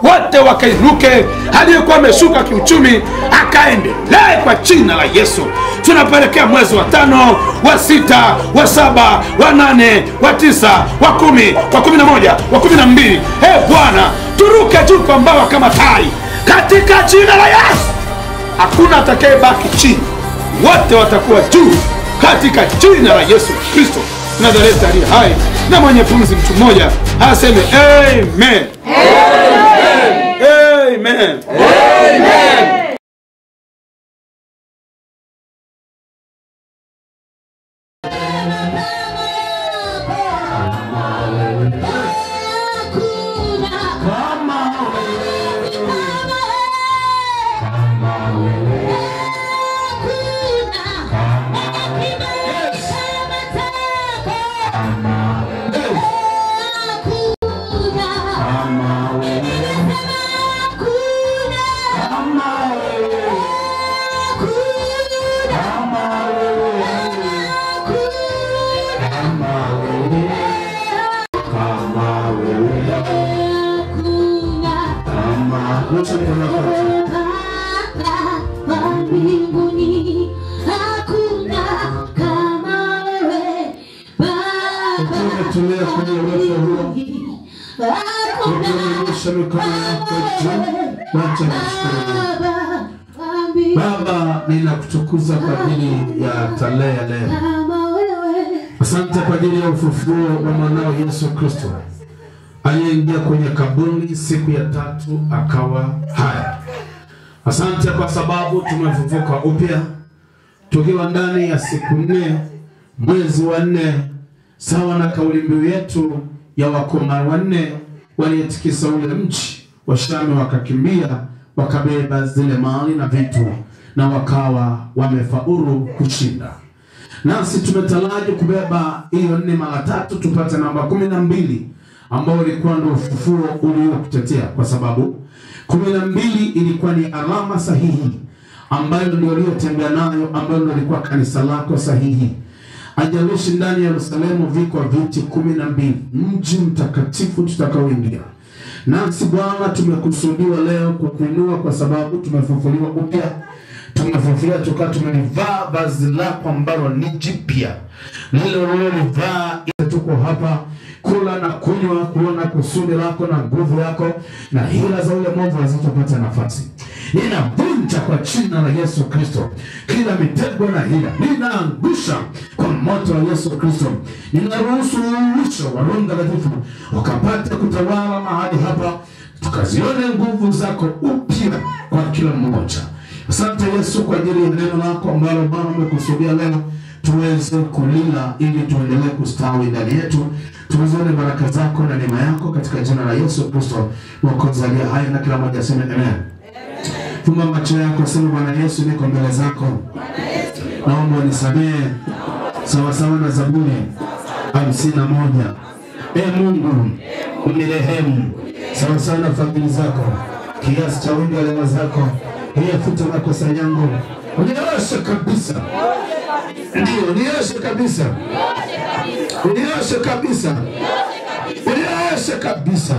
wote wakainuke. Aliyekuwa ameshuka kiuchumi akaendelee kwa jina la Yesu. Tunapelekea mwezi wa 5, wa 6, wa 7, wa 8, wa 9, wa 10, wa 11, wa 12. Bwana, turuke juu kwa mbawa kama tai katika jina la Yesu. Hakuna atakayebaki chini, wote watakuwa juu katika jina la Yesu Kristo Nazareti aliye hai na mwenye pumzi. Mtu mmoja aseme amen. Amen. Amen. Amen. Baba, ninakutukuza kwa ajili ya tarehe ya leo. Asante kwa ajili ya ufufuo wa mwanao Yesu Kristo aliyeingia kwenye kaburi siku ya 3 akawa hai. Asante kwa sababu tumefufuka upya tukiwa ndani ya siku 4 mwezi wa 4, sawa na kauli mbiu yetu ya wakoma 4 waliotikisa ule mji wa Shamu, wakakimbia wakabeba zile mali na vitu na wakawa wamefaulu kushinda. Nasi tumetaraji kubeba hiyo 4 mara 3 tupate namba 12 ambao ilikuwa ndio ufufuo uliokutetea, kwa sababu 12 ilikuwa ni alama sahihi ambayo ndio uliyotembea nayo, ambayo ndio ilikuwa kanisa lako sahihi. Ajalishi ndani ya Yerusalemu viko viti 12, mji mtakatifu tutakaoingia. Nasi Bwana tumekusudiwa leo kukuinua kwa sababu tumefufuliwa upya. Tumefufuliwa tukawa tumelivaa vazi lako ambalo ni jipya. Lile ulilolivaa, tuko hapa kula na kunywa, kuona kusudi lako na nguvu yako, na hila za ule mwovu hazitapata nafasi. Ninavunja kwa jina la Yesu Kristo kila mitego na hila, ninaangusha kwa moto wa Yesu Kristo. Ninaruhusu uisho wa Roho Mtakatifu ukapate kutawala mahali hapa, tukazione nguvu zako upya kwa kila mmoja. Asante Yesu kwa ajili ya neno lako ambalo Bwana umekusudia leo tuweze kulila ili tuendelee kustawi ndani yetu. Tuzione baraka zako na neema yako katika jina la Yesu Kristo Mwokozi aliye hai, na kila mmoja aseme amen. Fumba macho yako, sema Bwana Yesu, niko mbele zako. Naomba unisamehe sawa sawa na Zaburi 51. Mungu unirehemu sawa sawa na fadhili zako, kiasi cha wingi wa rehema zako. Futa makosa yangu, unioshe kabisa. Ndio, unioshe kabisa. Unioshe kabisa. Unioshe kabisa.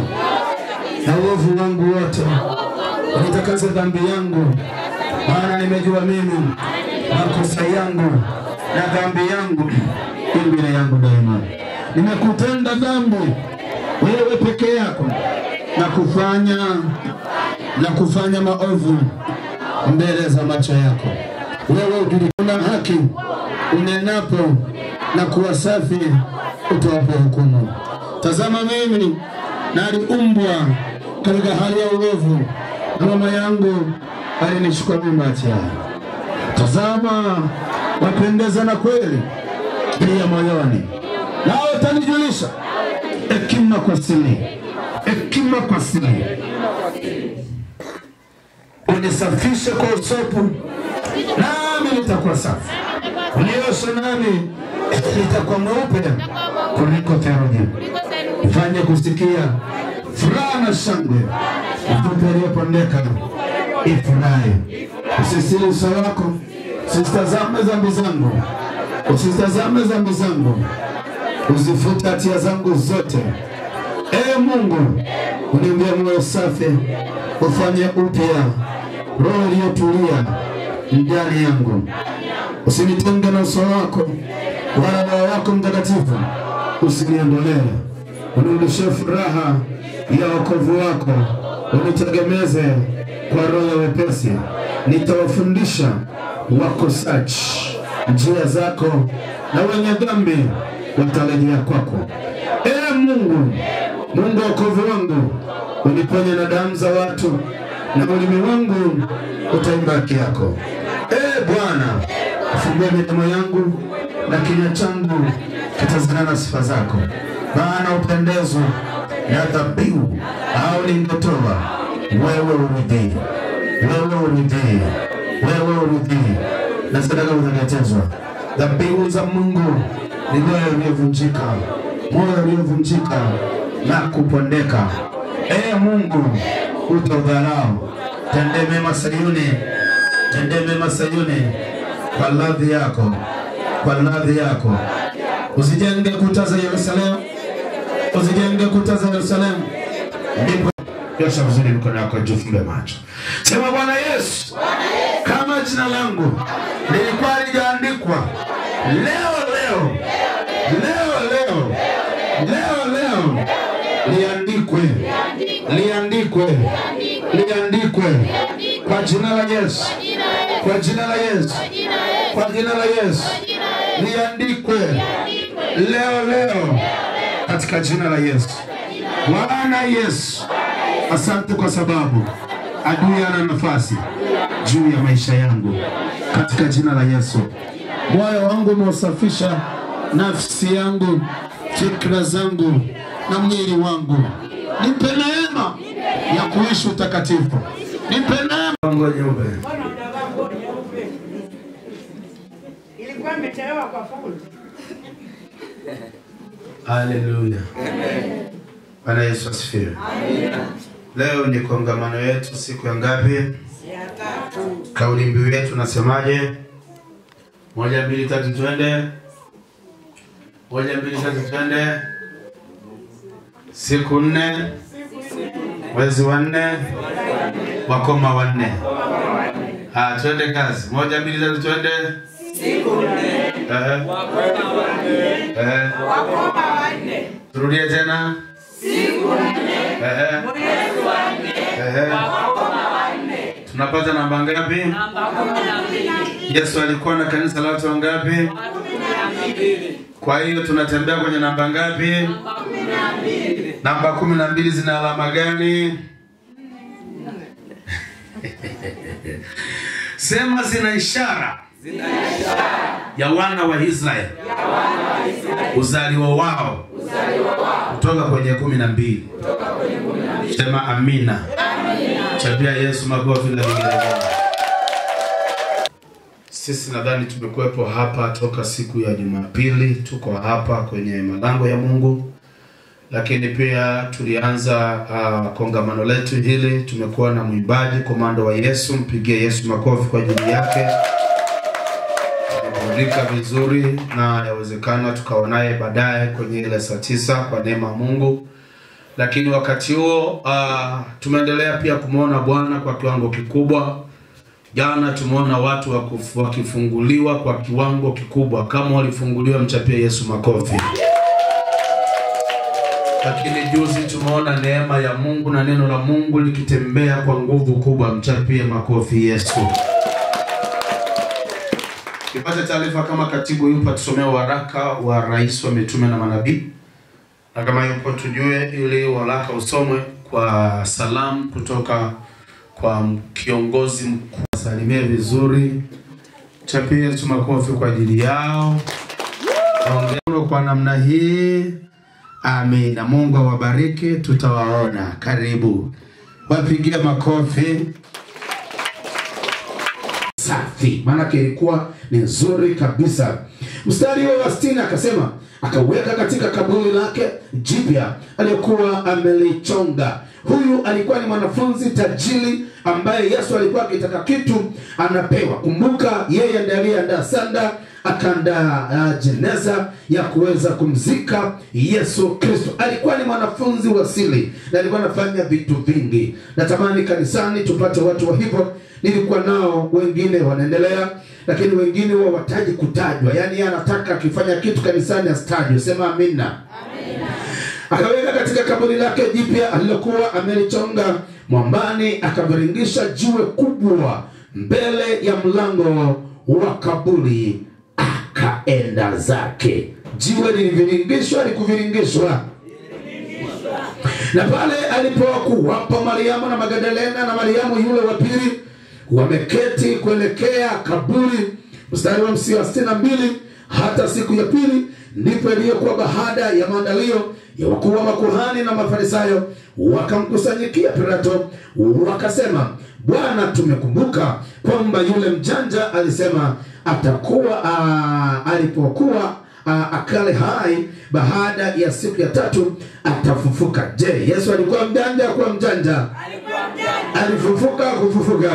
Na uovu wangu wote. Unitakase dhambi yangu. Maana nimejua mimi makosa yangu na dhambi yangu mbele yangu daima. Nimekutenda dhambi wewe peke yako na kufanya maovu mbele za macho yako. Wewe ukitenda haki unenapo na kuwa safi utoapo hukumu. Tazama mimi naliumbwa katika hali ya uovu, na mama yangu alinichukua mimba. Tazama wapendeza na kweli pia moyoni, nao utanijulisha hekima kwa siri. Hekima kwa siri. Unisafishe kwa usopu, nami nitakuwa safi. Unioshe, nami nitakuwa mweupe kuliko theluji. Fanye kusikia furaha na shangwe, mtoto aliyepondeka ifurahi. Usisili uso wako, usitazame dhambi zangu, usitazame dhambi zangu, uzifute hatia zangu zote. Mungu uniumbie moyo safi, ufanye upya roho iliyotulia ndani yangu. Usinitenge na uso wako, wala Roho wako Mtakatifu usiniondolee. Unirudishie furaha ya wokovu wako, unitegemeze kwa roho ya wepesi. Nitawafundisha wakosaji njia zako, na wenye dhambi watarejea kwako. Mungu, Mungu wa wokovu wangu, uniponye na damu za watu, na ulimi wangu utaimba haki yako. Bwana, fungua midomo yangu, na kinywa changu kitazungumza sifa zako. Maana upendezwa na dhabihu au ningetoa. Wewe uridhie, wewe uridhie, wewe uridhie, na sadaka unaletezwa. Dhabihu za Mungu ni moyo uliovunjika, moyo uliovunjika na kupondeka. Mungu, utodharau. Tende mema Sayuni, tende mema Sayuni kwa radhi yako, kwa radhi yako. Usijenge kuta za Yerusalemu, usijenge kuta za Yerusalemu. Ndipo Yesu mzuri mkono wako juu, fumbe macho. Sema Bwana Yesu, kama jina langu lilikuwa lijaandikwa leo liandikwe, liandikwe, liandikwe kwa jina la Yesu, kwa jina la Yesu, kwa jina la Yesu, liandikwe leo katika jina la Yesu. Bwana Yesu, asante kwa sababu adui ana nafasi juu ya maisha yangu, katika jina la Yesu. Moyo wangu umeusafisha, nafsi yangu, fikra zangu na mwili wangu. Nipe neema ya kuishi utakatifu. Nipe neema. Ilikuwa imechelewa kwa full. Haleluya. Bwana Yesu asifiwe. Amina. Leo ni kongamano yetu siku ya ngapi? Ya 3. Kauli mbiu yetu nasemaje? 1 2 3 twende. 1 2 3 twende. Siku 4 mwezi wa 4 wakoma wa 4. Twende kazi. 1 2 3 twende. Siku 4 wakoma wa 4. Wakoma wa 4. Turudie tena. Siku 4 mwezi wa 4 wakoma wa 4. Tunapata namba ngapi? Namba 12. Yesu alikuwa na kanisa la watu wangapi? 12. Kwa hiyo tunatembea kwenye namba ngapi? Namba 12. Namba 12 zina alama gani? Sema zina ishara. Zina ishara ya wana wa Israeli. Ya wana wa Israeli. Uzaliwa wao. Uzaliwa wao. Kutoka kwenye 12. Kutoka kwenye 12. Sema amina. Amina. Chapia Yesu makofi na vigelegele. Sisi nadhani tumekuwepo hapa toka siku ya Jumapili, tuko hapa kwenye malango ya Mungu. Lakini pia tulianza kongamano letu hili, tumekuwa na mwimbaji Komando wa Yesu, mpigie Yesu makofi kwa ajili yake. Tumeburudika vizuri na yawezekana tukawa naye baadaye kwenye ile saa 9 kwa neema ya Mungu. Lakini wakati huo tumeendelea pia kumuona Bwana kwa kiwango kikubwa. Jana tumeona watu wakifunguliwa kwa kiwango kikubwa. Kama walifunguliwa, mchapie Yesu makofi. Lakini juzi tumeona neema ya Mungu na neno la Mungu likitembea kwa nguvu kubwa, mchapie makofi Yesu. Kipata taarifa kama katibu yupo tusomea waraka wa rais wa mitume na manabii. Na kama yupo tujue ili waraka usomwe kwa salamu kutoka kwa kiongozi mkuu. Salimie vizuri. Chapie Yesu makofi kwa ajili yao. Ongea kwa namna hii. Amina. Mungu awabariki, tutawaona. Karibu. Wapigie makofi. Safi. Maana ilikuwa ni nzuri kabisa. Mstari wa 60 akasema, akaweka katika kaburi lake jipya aliyokuwa amelichonga. Huyu alikuwa ni mwanafunzi tajiri ambaye Yesu alikuwa akitaka kitu anapewa. Kumbuka yeye ndiye aliyeandaa sanda, akaandaa jeneza ya kuweza kumzika Yesu Kristo. Alikuwa ni mwanafunzi wa asili na alikuwa anafanya vitu vingi. Natamani kanisani tupate watu wa hivyo. Nilikuwa nao, wengine wanaendelea, lakini wengine hawataki kutajwa. Yaani yeye anataka akifanya kitu kanisani asitajwe. Sema amina. Amina. Akaweka katika kaburi lake jipya alilokuwa amelichonga mwambani, akaviringisha jiwe kubwa mbele ya mlango wa kaburi, akaenda zake. Jiwe liliviringishwa, likuviringishwa. Na pale alipokuwapo Mariamu na Magdalena na Mariamu yule wa pili wameketi kuelekea kaburi, mstari wa 62, hata siku ya pili ndipo iliyokuwa baada ya maandalio ya wakuu wa makuhani na Mafarisayo wakamkusanyikia Pilato, wakasema, Bwana, tumekumbuka kwamba yule mjanja alisema atakuwa alipokuwa akale hai baada ya siku ya 3 atafufuka. Je, Yesu alikuwa mjanja? Alikuwa mjanja? Alifufuka kufufuka.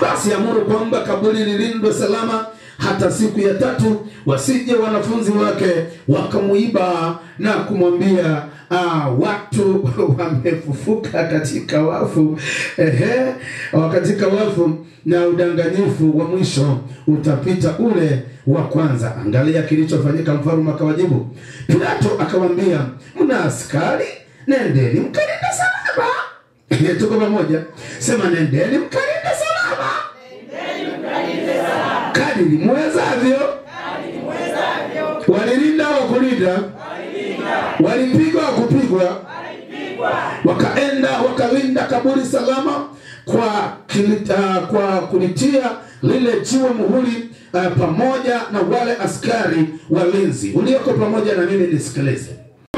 Basi amuru kwamba kaburi lilindwe salama hata siku ya 3, wasije wanafunzi wake wakamuiba na kumwambia watu wamefufuka katika wafu. Katika wafu, na udanganyifu wa mwisho utapita ule wa kwanza. Angalia kilichofanyika. Mfalme akawajibu Pilato akawaambia, mna askari? Nendeni mkalinde salama. Tuko pamoja? Sema, nendeni mkalinde salama. Kadiri mwezavyo. Walilinda au kulinda? Walipigwa au kupigwa? Wakaenda wakalinda kaburi salama kwa kulitia lile jiwe muhuri, pamoja na wale askari walinzi. Ulioko pamoja na mimi nisikilize.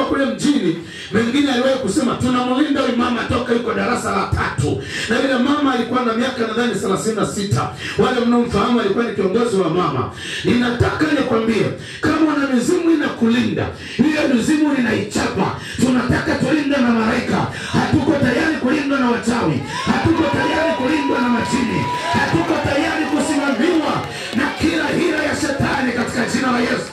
Kule mjini wengine aliwahi kusema tunamlinda huyu mama toka yuko darasa la 3. Na yule mama alikuwa na miaka nadhani 36. Wale mnaomfahamu alikuwa ni kiongozi wa mama. Ninataka nikwambie, kama una mizimu inakulinda, hiyo mizimu ninaichapa. Tunataka tulindwe na malaika. Hatuko tayari kulindwa na wachawi. Hatuko tayari kulindwa na majini. Hatuko tayari kusimamiwa na kila hila ya shetani katika jina la Yesu.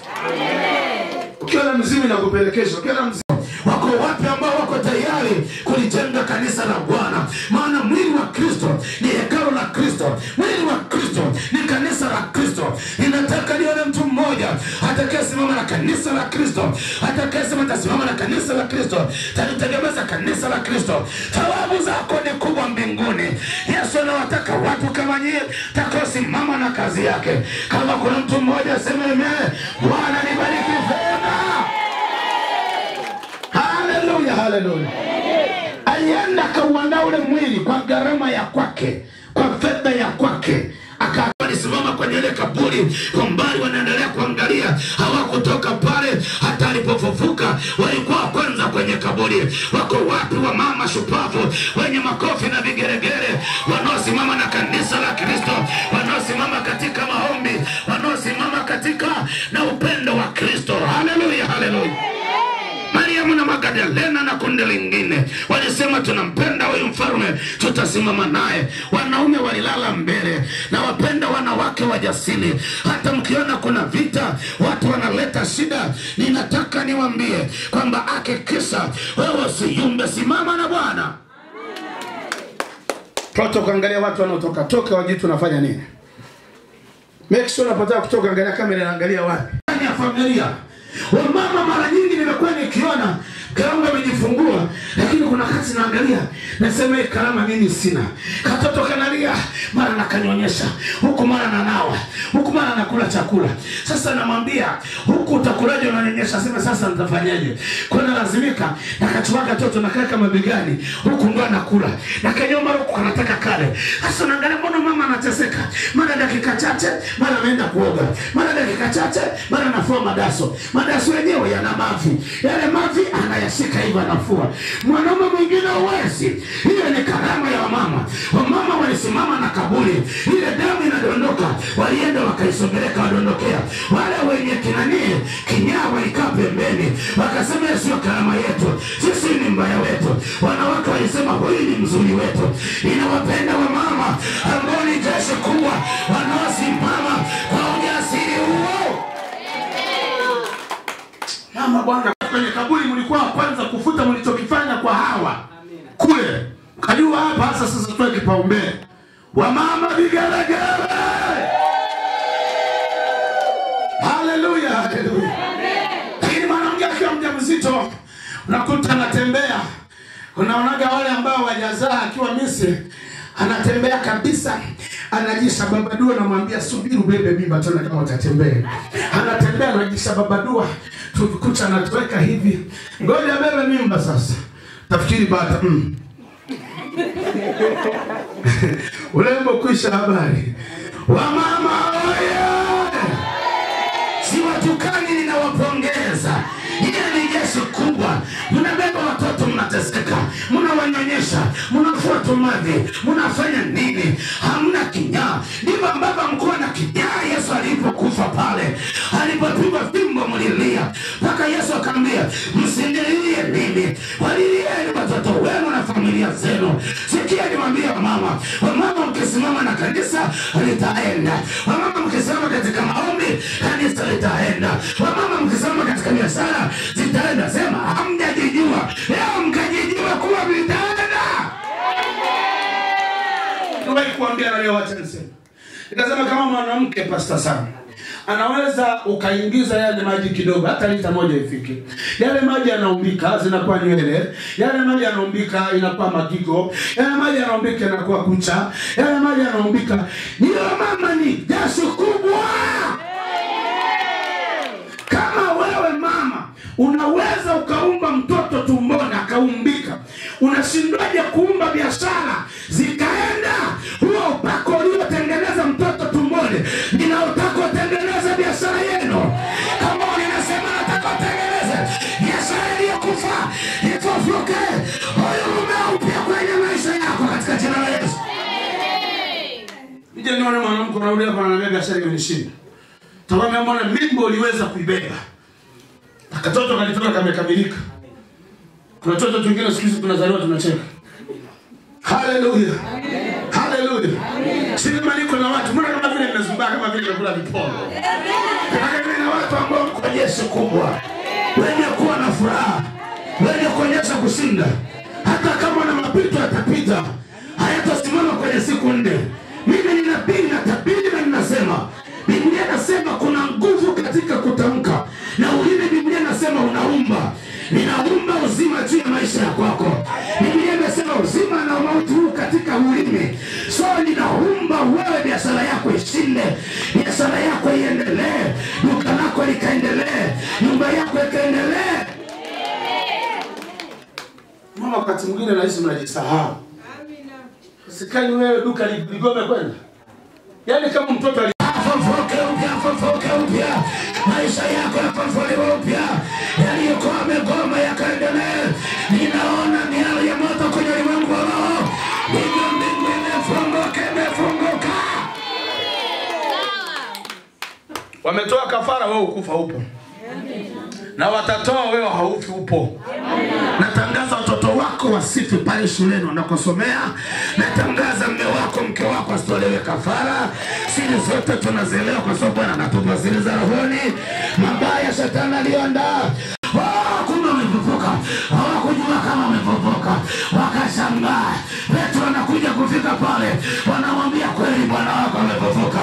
Ukiona mzimu inakupelekesha, ukiona mzimu, wako wapi ambao wako tayari kulijenga kanisa la Bwana? Maana mwili wa Kristo ni hekalu la Kristo. Mwili wa Kristo ni kanisa la Kristo. Ninataka nione mtu mmoja atakayesimama na kanisa la Kristo, atakayesema tasimama na kanisa la Kristo, talitegemeza kanisa la Kristo. Thawabu zako ni kubwa mbinguni. Yesu anawataka watu kama nyie takaosimama na kazi yake. Kama kuna mtu mmoja aseme amen. Bwana nibariki fedha. Haleluya, haleluya. Alienda kauandaa ule mwili kwa gharama ya kwake, kwa fedha ya kwake. Akasimama kwenye ile kaburi, kwa mbali wanaendelea kuangalia. Hawakutoka pale hata alipofufuka. Walikuwa kwanza kwenye kaburi. Wako wapi wa mama shupavu wenye makofi na vigeregere, wanaosimama na kanisa la Kristo, wanaosimama katika maombi, wanaosimama katika na upendo wa Kristo? Haleluya, haleluya. Mariamu na Magdalena na kundi lingine walisema tunampenda huyu mfalme, tutasimama naye. Wanaume walilala mbele na wapenda wanawake wajasiri. Hata mkiona kuna vita, watu wanaleta shida, ninataka niwaambie kwamba hakikisha wewe usiyumbe, simama na Bwana. Protoko, angalia watu wanaotoka toka wajitu tunafanya nini. Make sure unapotaka kutoka, angalia kamera na angalia wapi. Ndani ya familia wamama mara nyingi nimekuwa nikiona karama amejifungua, lakini kuna wakati naangalia nasema hii karama mimi sina. Katoto kanalia, mara nakanyonyesha, huku mara nanawa, huku mara nakula chakula. Sasa namwambia, huku utakulaje unanyonyesha? Sema sasa nitafanyaje? Kuna lazimika nakachukua katoto nakaa kama bigani, huku ndo anakula. Nakanyoma huku kanataka kale. Sasa naangalia mbona mama anateseka. Mara dakika chache, mara anaenda kuoga. Mara dakika chache, mara anafua madaso. Madaso yenyewe yana mavi. Yale mavi anayashika hivi anafua. Mwanaume mwingine uwezi. Hiyo ni karama ya wamama. Wamama walisimama na kaburi. Ile damu inadondoka. Walienda wakaisogeleka wadondokea. Wale wenye kinanii, kinyaa walikaa pembeni. Wakasema sio karama yetu. Sisi ni mbaya wetu. Wanawake walisema huyu ni mzuri wetu. Inawapenda wamama ambao ni jeshi kubwa wanaosimama kwa ujasiri Bwana. Kwenye kaburi mlikuwa kwanza kufuta mlichokifanya kwa Hawa. Kule. Kajua hapa sasa tuwe kipaumbele. Wamama vigelegele. Haleluya, haleluya. Lakini mwanamke akiwa mjamzito unakuta anatembea. Unaonaga wale ambao wajazaa akiwa Misri anatembea kabisa, anajisababadua na mwambia subiri ubebe mimba tena kama utatembea. Anatembea anajisababadua, tukuta anatoweka hivi. Ngoja bebe mimba sasa. Tafikiri bata Ulembo kuisha habari. Wamama oye! Siwatukani, ninawapongeza. Ile ni jeshi kubwa. Mnabeba watoto, mnateseka, mnawanyonyesha, mnafuata mavi, mnafanya nini? Hamna kinyaa. Ndivyo baba mkuu na kinyaa Yesu alipokufa pale. Alipopigwa fimbo mlilia. Mpaka Yesu akamwambia, msinilie mimi, walilieni watoto wenu na familia zenu. Sikia niwaambie wamama, wamama mkisimama na kanisa litaenda. Wamama mkisimama katika maombi, kanisa litaenda. Wamama mkisimama katika biashara, zitaenda. Sema hamjajijua, leo mkajijua kuwa vitaenda. Tuwahi kuambia na leo wacha niseme. Nikasema kama mwanamke pasta sana, anaweza ukaingiza yale maji kidogo, hata lita moja ifike. Yale maji yanaumbika, zinakuwa nywele. Yale maji yanaumbika, inakuwa magigo. Yale maji yanaumbika, inakuwa kucha. Yale maji yanaumbika. Niyo mama ni jasho kubwa. Kama wewe mama unaweza ukaumba mtoto tumboni akaumbika, unashindwaje kuumba biashara zikaenda? Huo upako uliotengeneza mtoto tumboni, ninautaka utengeneze biashara yenu. Kama ninasema nataka utengeneze biashara iliyokufa ifufuke. Huyo umeupya kwenye maisha yako katika jina la Yesu. Nije nione mwanamke anarudi hapa ananiambia biashara imenishinda. Tawaambia mbona mimba uliweza kuibeba? Katoto kalitoka kamekamilika. Kuna watoto wengine siku hizi tunazaliwa tunacheka. Haleluya. Haleluya. Sima niko na watu, mbona kama vile nimezubaa, kama vile nakula vipondo. Kama na watu ambao kwa Yesu kubwa. Wenye kuwa na furaha, wenye kuonyesha kushinda. Hata kama na mapito yatapita, hayatasimama kwenye siku 4. Mimi ninabii na tabiri na ninasema, Biblia inasema kuna nguvu katika kutamka. Na ulimi Biblia inasema unaumba. Ninaumba uzima juu ya maisha yako. Biblia inasema uzima na mauti katika ulimi. So ninaumba wewe biashara yako ishinde. Biashara yako iendelee. Duka lako likaendelee. Nyumba yako ikaendelee. Mama wakati mwingine nahisi mnajisahau. Amina. Usikani wewe duka ligome kwenda. Yaani kama mtoto afufuke upya. Maisha yako yafufuliwe upya. Yaliyokuwa amegoma yakaendelee. Ninaona miali ya moto kwenye ulimwengu wa roho. Mbingu imefunguka. Wametoa kafara, wewe ukufa upo. Na watatoa, wewe haufi upo. Natangaza watoto wako wasifi pale shuleni wanakosomea. Natangaza mume wako, mke wako asitolewe kafara. Siri zote tunazielewa kwa sababu Bwana anatupa siri za rohoni. Mabaya shetani aliandaa. Kumbe umefufuka. Hawakujua kama umefufuka. Wakashangaa. Petro anakuja kufika pale. Wanamwambia kweli Bwana wako amefufuka.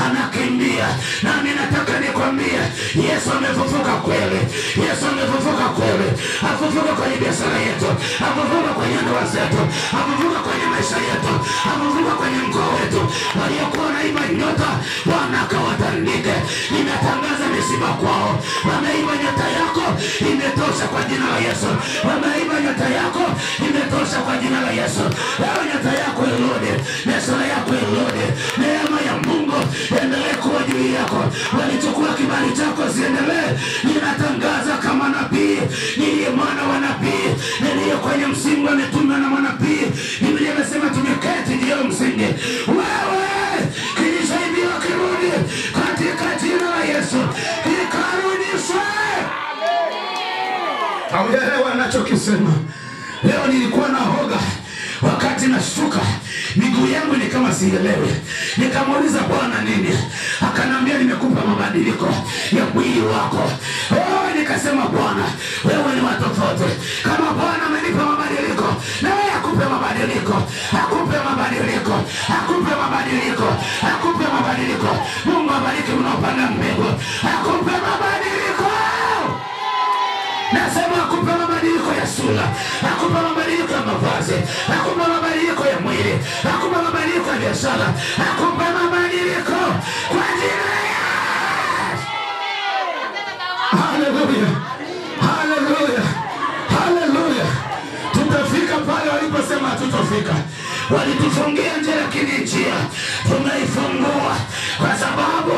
Anakimbia. Na mimi nataka nikwambie, Yesu amefufuka kweli. Yesu amefufuka kweli. Afufuka kwenye biashara yetu. Afufuka kwenye ndoa zetu. Afufuka kwenye maisha yetu. Afufuka kwenye mkoa wetu. Waliokuwa naiba nyota, Bwana akawatandike. Ninatangaza misiba kwao. Wameiba nyota yako, imetosha kwa jina la Yesu. Wameiba nyota yako, imetosha kwa jina la Yesu. Leo nyota yako irudi, biashara yako irudi. Neema ya Mungu endelee kuwa juu yako. Walichukua kibali chako, siendelee. Ninatangaza kama nabii, niliye mwana wa nabii, niliye kwenye msingi wa mitume na manabii. Biblia inasema tumeketi ndio msingi. Wewe kilichoibiwa kirudi katika jina la Yesu. Kikarudishwe. Hauelewa anachokisema. Leo nilikuwa na hoga wakati wakati nashuka miguu yangu ni kama sielewi. Nikamuuliza Bwana nini? Akanambia nimekupa mabadiliko ya mwili wako. Nikasema Bwana, wewe ni wa tofauti. Kama Bwana amenipa mabadiliko, na wewe akupe mabadiliko. Akupe mabadiliko. Akupe mabadiliko. Akupe mabadiliko. Mungu abariki mnaopanda mbegu. Akupe mabadiliko. Nasema akupe mabadiliko ya sura. Akupe mabadiliko ya mavazi. Akupe mabadiliko ya mwili. Akupe mabadiliko ya biashara. Akupe mabadiliko kwa jina la Yesu. Haleluya. Haleluya. Haleluya. Tutafika pale waliposema tutafika. Walitufungia njia lakini njia tumeifungua, kwa sababu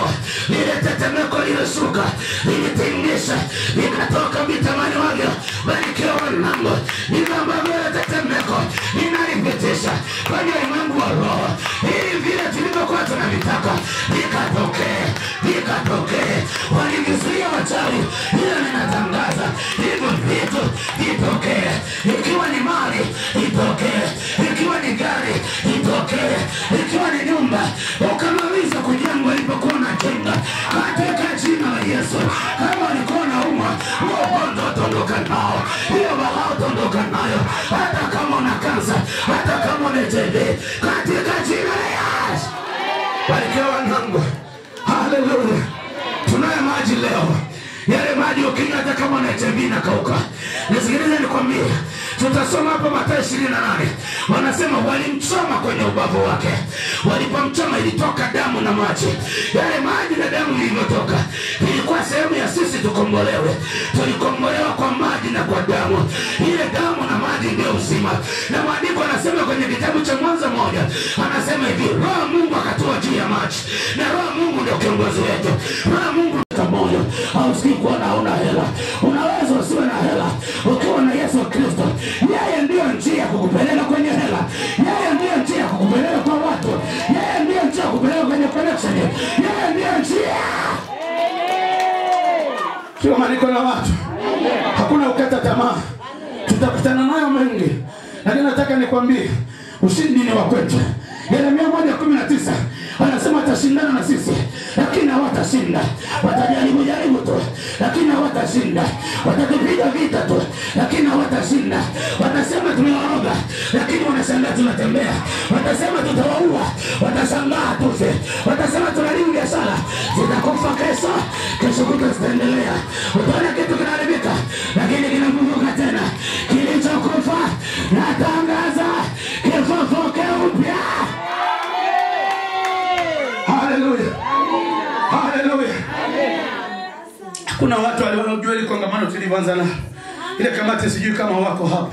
lile tetemeko lilishuka, lilitingisha, likatoka mitamani wake. Barikiwa wanangu, ndivyo ambavyo tetemeko linalipitisha kwenye ulimwengu wa roho, ili vile tulivyokuwa tunavitaka vikatokee, vikatokee. Walivizuia wachawi, ila ninatangaza hivyo vitu vitokee. Ikiwa ni mali itokee, ikiwa ni gari itokee, ikiwa ni nyumba ukamaliza kujengwa ilipokuwa unajenga, katika jina la Yesu. Kama ulikuwa unaumwa, huo ugonjwa utondoka nao, hiyo balaa utondoka nayo, hata kama una kansa, hata kama una TB, katika jina la Yesu. Barikiwa wanangu. Haleluya. Tunayo maji leo. Yale maji ukinywa hata kama una TB na kauka. Nisikilize nikwambie. Tutasoma hapa Mathayo 28. Wanasema walimchoma kwenye ubavu wake. Walipomchoma ilitoka damu na maji. Yale maji na damu ilivyotoka, ilikuwa sehemu ya sisi tukombolewe. Tulikombolewa kwa maji na kwa damu. Ile damu na maji ndio uzima. Na maandiko anasema kwenye kitabu cha Mwanzo 1, anasema hivi, Roho Mungu akatua juu ya maji. Na Roho Mungu ndio kiongozi wetu. Roho Mungu ndio moyo. Hausikii kuona hauna hela. Unaweza usiwe na hela. Ukiwa na Yesu Kristo, yeye ndio njia ya kukupeleka kwenye hela. Yeye ndio njia ya kukupeleka kwa watu. Yeye ndio njia ya kukupeleka kwenye connection. Yeye ndio njia. Sio maniko na watu. Hakuna ukata tamaa. Tutakutana nayo mengi. Lakini nataka nikwambie, ushindi ni wa kwetu. Yeremia 1:19 anasema atashindana na sisi, lakini hawatashinda. Watajaribu jaribu tu, lakini hawatashinda. Watatupiga vita tu, lakini hawatashinda. Watasema tumewaroga, lakini wanashangaa tunatembea. Watasema tutawaua, watashangaa tufe. Watasema tunalimu biashara, zitakufa kesho, kesho kutwa zitaendelea. Utaona kitu kinaharibika, lakini kinafufuka tena. Kilichokufa natangaza kifufuke upya. Haleluya. Haleluya. Kuna watu waliojua ile kongamano tulivyoanza na ile kamati, sijui kama wako hapa.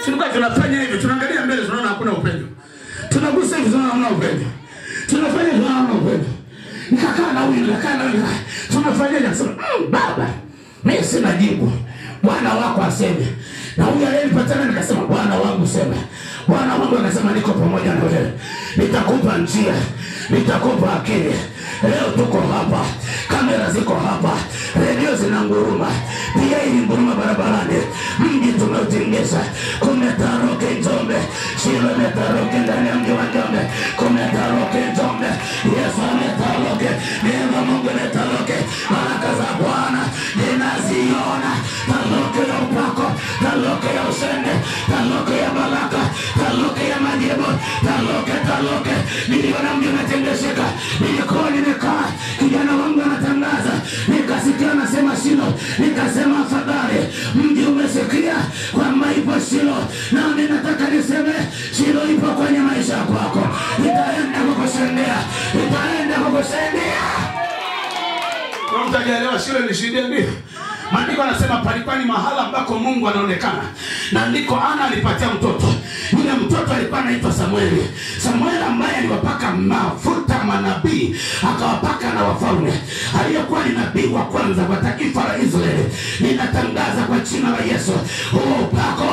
Tulikuwa tunafanya hivi, tunaangalia mbele tunaona hakuna upendo. Tunagusa hivi tunaona hakuna upendo. Tunafanya tunaona hakuna upendo. Nikakaa na huyu, tunafanya nasema, Baba, mimi sina jibu. Bwana wako aseme. Na huyu aliyepatana nikasema, Bwana wangu sema. Bwana wangu akasema, niko pamoja na wewe. Nitakupa njia, nitakupa akili. Leo tuko hapa, kamera ziko hapa, redio zinanguruma, pia inanguruma barabarani. Mji tumeutingisha, kumetaroke Njombe, Shilo metaroke ndani ya mji wa Njombe, kumetaroke Njombe. Yesu ametaroke, neema Mungu ametaroke, baraka za Bwana ninaziona. Taroke ya upako, taroke ya ushindi, taroke ya baraka, taroke ya majibu, taroke. Niliona mji unatengesheka, nilikuwa nimekaa, kijana wangu anatangaza, nikasikia anasema Shilo, nikasema afadhali mji umesikia kwamba ipo Shilo, na ninataka niseme Shilo ipo kwenye maisha yako. Nitaenda kukusaidia, nitaenda kukusaidia. Kwa mtajaelewa Shilo ni shida ndio. Maandiko anasema palikuwa ni mahala ambako Mungu anaonekana. Na ndiko Ana alipatia mtoto. Yule mtoto alikuwa anaitwa Samueli. Samueli ambaye aliwapaka mafuta manabii, akawapaka na wafalme. Aliyekuwa ni nabii wa kwanza kwa taifa la Israeli. Ninatangaza kwa jina la Yesu, huo upako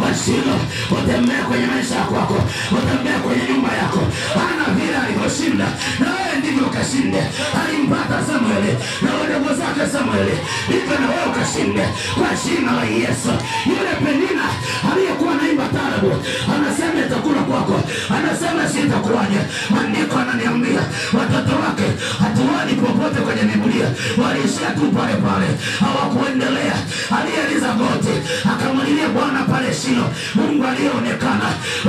wa Shilo utembee kwenye maisha yako, utembee kwenye nyumba yako. Ana vile alivyoshinda, na wewe ndivyo ukashinde. Alimpata Samueli na wadogo zake Samueli, hivyo na wewe ukashinde kwa jina la Yesu. Yule Penina aliyekuwa anaimba tarabu anasema itakula kwa kwako. Anasema sitakuaje. Maandiko ananiambia watoto wake hatuoni popote kwenye Biblia, walishia tu pale pale, hawakuendelea. Alializa goti akamlilia Bwana pale Shilo, Mungu aliyeonekana.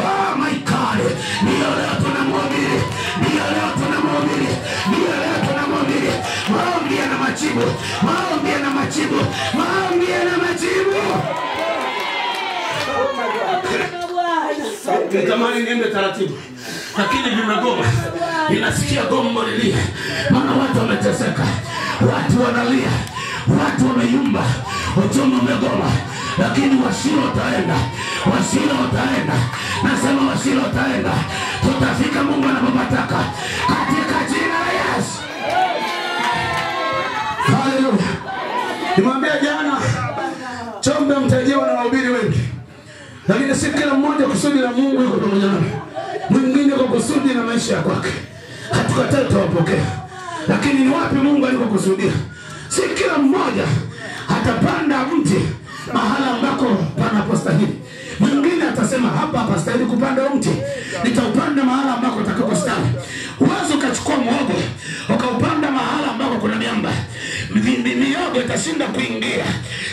Oh my God, ndio leo tunamhubiri, ndio leo tunamhubiri, ndio leo tunamhubiri. Maombi yana majibu, maombi yana majibu, maombi yana majibu. Nitamani niende taratibu, lakini vimegoma. Ninasikia gombo lilia, maana watu wameteseka, watu wanalia, watu wameyumba, uchumi umegoma. Lakini Washilo utaenda, Washilo utaenda. Nasema Washilo utaenda. Tutafika Mungu anapotaka katika jina la Yesu. Haleluya. Nimwambia jana Chombe mtajiwa na wahubiri wengi, lakini si kila mmoja kusudi la Mungu yuko pamoja naye. Mwingine kwa kusudi na maisha ya kwake. Hatukatai tuwapokea, lakini ni wapi Mungu alikokusudia. Si kila mmoja atapanda mti mahala ambako panapostahili. Mwingine atasema hapa hapastahili kupanda mti, nitaupanda mahala ambako utakapostawi. Uwezo ukachukua muogo ukaupanda mahala ambako kuna miamba, miyogo itashinda kuingia,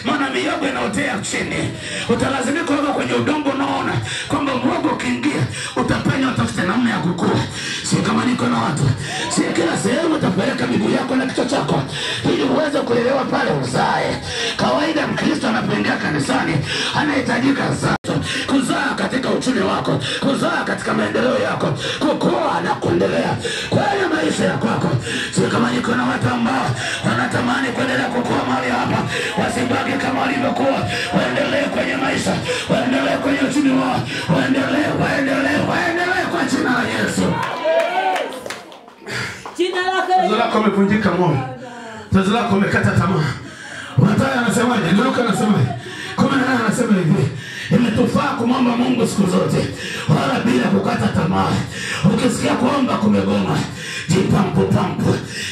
maana miyogo inaotea chini. Utalazimika kuweka kwenye udongo. Unaona kwamba muogo ukiingia utapenya, utafuta namna ya kukua. Si kama niko na watu, si kila sehemu utapeleka miguu yako na kichwa chako ili uweze kuelewa pale uzae. Kawaida Mkristo anapoingia kanisani anahitajika kuzaa katika uchumi wako, kuzaa katika maendeleo yako, kukua na kuendelea kwenye maisha ya kwako. Sio kama niko na watu ambao wanatamani kuendelea kukua mahali hapa, wasibaki kama walivyokuwa, waendelee kwenye maisha, waendelee kwenye uchumi wao, waendelee kwa jina la Yesu. Jina lake. Tazo lako umevunjika moyo, tazo lako umekata tamaa. Mathayo anasemaje? Luka anasemaje? 18 anasema hivi, imetufaa kumwomba Mungu siku zote wala bila kukata tamaa. Ukisikia kuomba kumegoma, jipampu,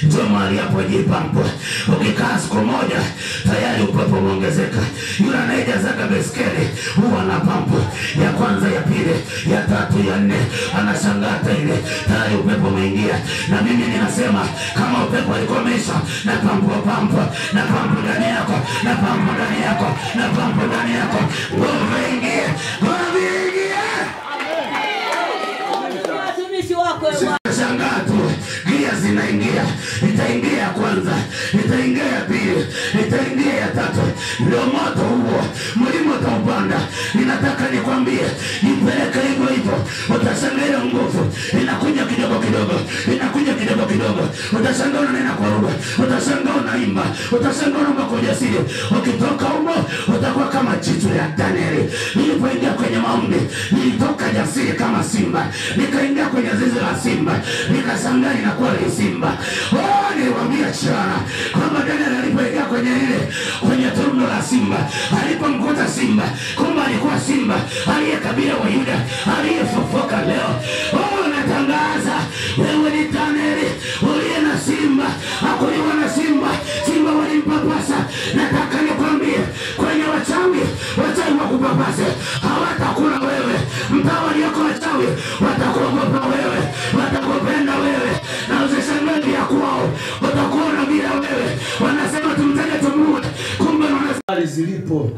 njoo mahali hapo jipampu. Ukikaa siku moja tayari upepo umeongezeka. Yule anayejazaga beskeli huwa na pampu ya kwanza, ya pili, ya tatu, ya nne, anashangaa ile tayari upepo umeingia. Na mimi ninasema kama upepo alikuwa umeisha, na pampu ndani yako, na pampu ndani yako, na pampu ndani yako. Nguvu ingie, nguvu ingie. Watumishi wako shangaa tu, gia zinaingia. Itaingia ya kwanza, itaingia ya pili, itaingia ya tatu. Ndio moto huo, mlima utaupanda. Ninataka nikwambie, nipeleke hivyo hivyo. Utashangaa ile nguvu inakuja kidogo kidogo, inakuja kidogo kidogo. Utashangaa unanena kwa lugha, utashangaa unaimba, utashangaa unaomba kwa ujasiri. Ukitoka huko utakuwa kama jitu ya Danieli. Nilipoingia kwenye maombi, nilitoka jasiri kama simba, nikaingia kwenye zizi la simba, nikashangaa inakuwa ni simba. Niliwaambia jana kwamba Danieli alipoingia kwenye tundu la simba, alipomkuta simba, kumbe alikuwa simba aliyekabila wa Yuda, aliyefufuka leo. Natangaza wewe ni Danieli uliye na simba, hakuliwa na simba, simba walimpapasa. Nataka nikwambie kwenye wachawi wakupapase, hawatakula wewe. Mtawa walioko wachawi watakuogopa wewe, watakupenda wewe, na usishangae ya kwao watakuona bila wewe. Wanasema tumtake tumuue, kumbe wanasali zilipo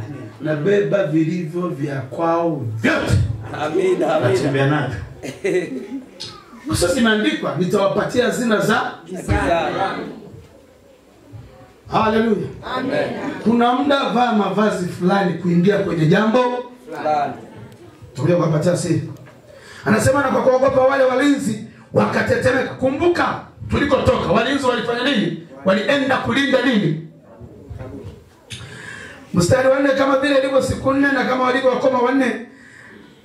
na beba vilivyo vya kwao vyote. Amina, amina. Atembea navyo. Sasa imeandikwa nitawapatia hazina za haleluya. Amen. Kuna muda vaa mavazi fulani kuingia kwenye jambo fulani. Tulia kupatia siri. Anasema na kwa kuogopa wale walinzi wakatetemeka. Kumbuka tulikotoka, walinzi walifanya nini? Walienda kulinda nini? Mstari wa 4, kama vile ilivyo siku 4 na kama walivyo wakoma 4,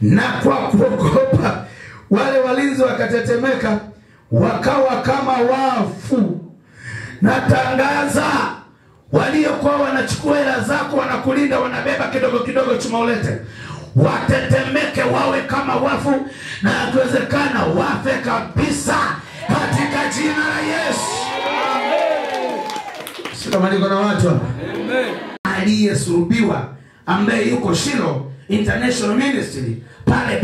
na kwa kuogopa wale walinzi wakatetemeka, wakawa kama wafu. Natangaza waliokuwa wanachukua hela zako, wanakulinda, wanabeba kidogo kidogo chuma ulete, watetemeke, wawe kama wafu, na akiwezekana wafe kabisa katika jina la Yesu. Sio kama niko na watu hapa. Amen. Aliyesulubiwa ambaye yuko Shilo International Ministry pale.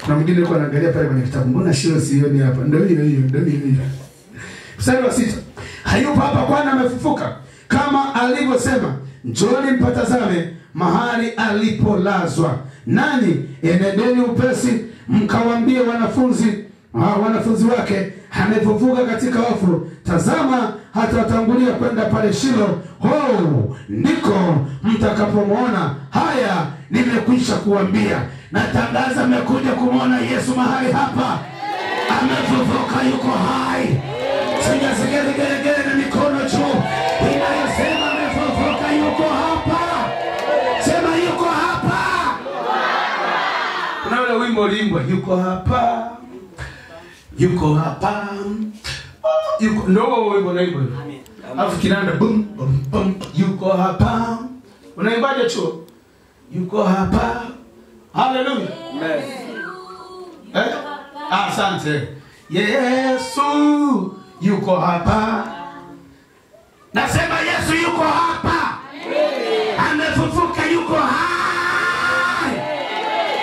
Na mwingine yuko anaangalia pale kwenye kitabu, mbona shio sioni hapa? Ndio hiyo. Mstari wa 6. Hayupo hapa kwani amefufuka kama alivyosema. Njooni mpatazame mahali alipolazwa. Nani? Enendeni upesi mkawaambie wanafunzi wake amefufuka katika wafu. Tazama hata watangulia kwenda pale Shilo. Ndiko mtakapomwona. Haya nimekwisha kuambia. Natangaza mmekuja kumwona Yesu mahali hapa. Amefufuka, yuko hai. Sijasikia vigelegele na mikono juu inayosema amefufuka, yuko hapa. Sema yuko hapa. Kuna ule wimbo uliimbwa, yuko hapa. Yuko hapa. Yuko ndio wimbo naimbwa. Alafu kinanda bum bum bum, yuko hapa. Unaimbaje chuo? Yuko hapa. Hallelujah. Amen. Asante. Yesu yuko hapa. Nasema Yesu yuko hapa. Amefufuka, yuko hai.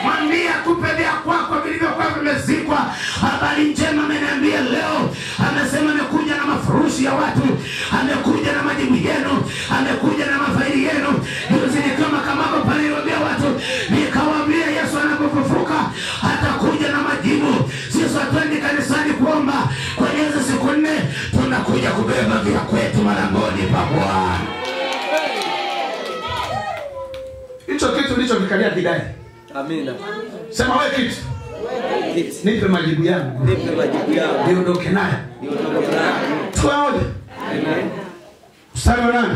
Mwambie akupe vya kwako vilivyokuwa vimezikwa. Habari njema ameniambia leo. Amesema amekuja na mafurushi ya watu. Amekuja na majibu yenu. Amekuja na mafaili yenu. Juzi ni kama pale niwaambia watu. Nikawaambia Yesu anapofufuka atakuja na majibu. Sisi hatuendi kanisani kuomba. Kwa hizo siku 4 tunakuja kubeba vya kwetu malangoni pa Bwana. Hicho kitu ndicho kikalia kidai. Amina. Sema wewe kitu. Nipe majibu yangu. Niondoke naye. Tuaone. Amen. Mstari wa 8.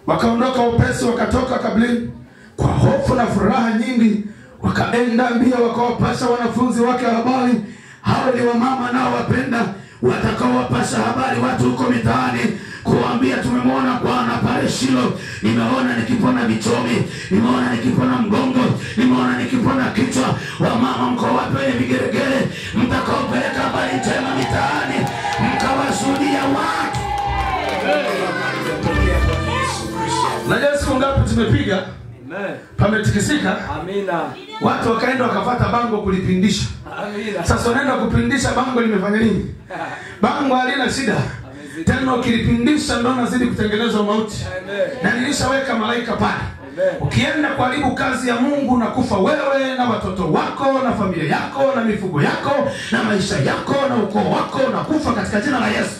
Wakaondoka upesi wakatoka kaburini kwa hofu na furaha nyingi. Wakaenda mbio wakawapasha wanafunzi wake habari. Hao ni wamama nao wapenda watakaowapasha habari watu huko mitaani, kuambia tumemwona Bwana pale Shilo. Nimeona nikipona vichomi, nimeona nikipona mgongo, nimeona nikipona kichwa. Wamama mko wapi wenye vigeregere mtakaopeleka habari njema mitaani mkawashuhudia watu? Na siku ngapi tumepiga? Amen. Pametikisika. Amina. Watu wakaenda wakafuata bango kulipindisha. Amina. Sasa wanaenda kupindisha bango limefanya nini? Bango halina shida. Tena ukilipindisha ndio nazidi kutengenezwa mauti. Amen. Na nilishaweka malaika pale. Amen. Ukienda kuharibu kazi ya Mungu na kufa wewe na watoto wako na familia yako na mifugo yako na maisha yako na ukoo wako na kufa katika jina la Yesu.